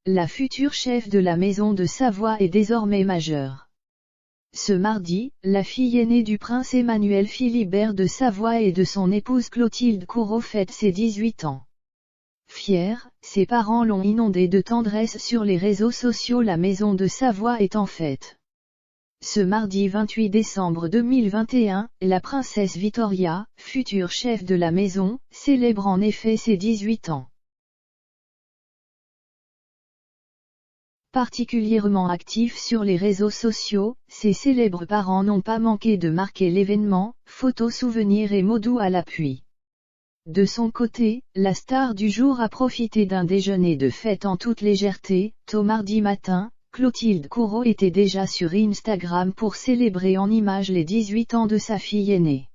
La future chef de la maison de Savoie est désormais majeure. Ce mardi, la fille aînée du prince Emmanuel Philibert de Savoie et de son épouse Clotilde Courreau fête ses 18 ans. Fiers, ses parents l'ont inondée de tendresse sur les réseaux sociaux. La maison de Savoie est en fête. Ce mardi 28 décembre 2021, la princesse Victoria, future chef de la maison, célèbre en effet ses 18 ans. Particulièrement actifs sur les réseaux sociaux, ses célèbres parents n'ont pas manqué de marquer l'événement, photos, souvenirs et mots doux à l'appui. De son côté, la star du jour a profité d'un déjeuner de fête en toute légèreté. Tôt mardi matin, Clotilde Courreau était déjà sur Instagram pour célébrer en images les 18 ans de sa fille aînée.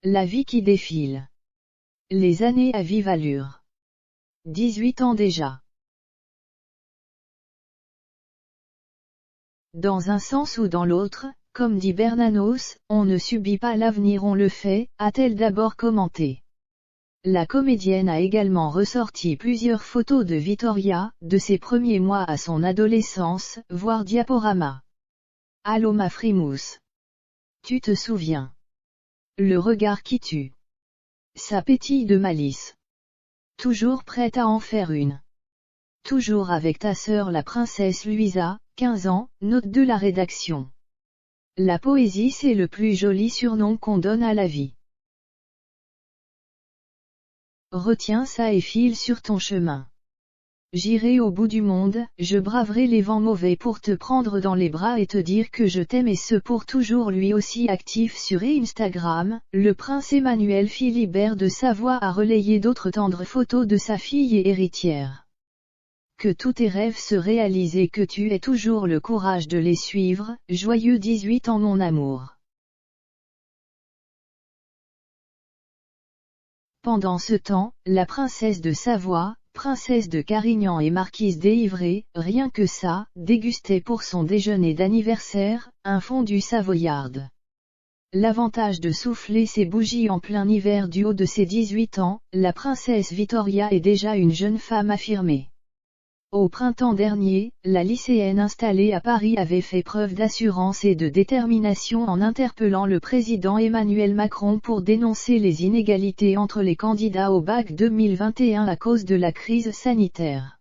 La vie qui défile. Les années à vive allure. 18 ans déjà. Dans un sens ou dans l'autre, comme dit Bernanos, on ne subit pas l'avenir, on le fait, a-t-elle d'abord commenté. La comédienne a également ressorti plusieurs photos de Victoria, de ses premiers mois à son adolescence, voire diaporama. Allô ma frimousse. Tu te souviens. Le regard qui tue. Ça pétille de malice. Toujours prête à en faire une. Toujours avec ta sœur la princesse Louisa, 15 ans, note de la rédaction. La poésie, c'est le plus joli surnom qu'on donne à la vie. Retiens ça et file sur ton chemin. J'irai au bout du monde, je braverai les vents mauvais pour te prendre dans les bras et te dire que je t'aime, et ce pour toujours. Lui aussi actif sur Instagram, le prince Emmanuel Philibert de Savoie a relayé d'autres tendres photos de sa fille et héritière. Que tous tes rêves se réalisent et que tu aies toujours le courage de les suivre. Joyeux 18 ans mon amour. Pendant ce temps, la princesse de Savoie, princesse de Carignan et marquise d'Évreux, rien que ça, dégustait pour son déjeuner d'anniversaire, un fondue savoyarde. L'avantage de souffler ses bougies en plein hiver. Du haut de ses 18 ans, la princesse Victoria est déjà une jeune femme affirmée. Au printemps dernier, la lycéenne installée à Paris avait fait preuve d'assurance et de détermination en interpellant le président Emmanuel Macron pour dénoncer les inégalités entre les candidats au bac 2021 à cause de la crise sanitaire.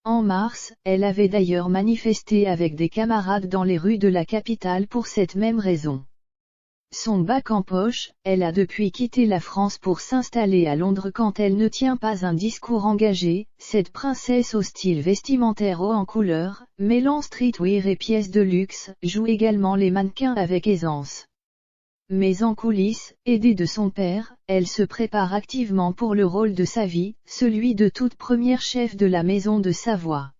En mars, elle avait d'ailleurs manifesté avec des camarades dans les rues de la capitale pour cette même raison. Son bac en poche, elle a depuis quitté la France pour s'installer à Londres. Quand elle ne tient pas un discours engagé, cette princesse au style vestimentaire haut en couleur, mêlant streetwear et pièces de luxe, joue également les mannequins avec aisance. Mais en coulisses, aidée de son père, elle se prépare activement pour le rôle de sa vie, celui de toute première chef de la maison de Savoie.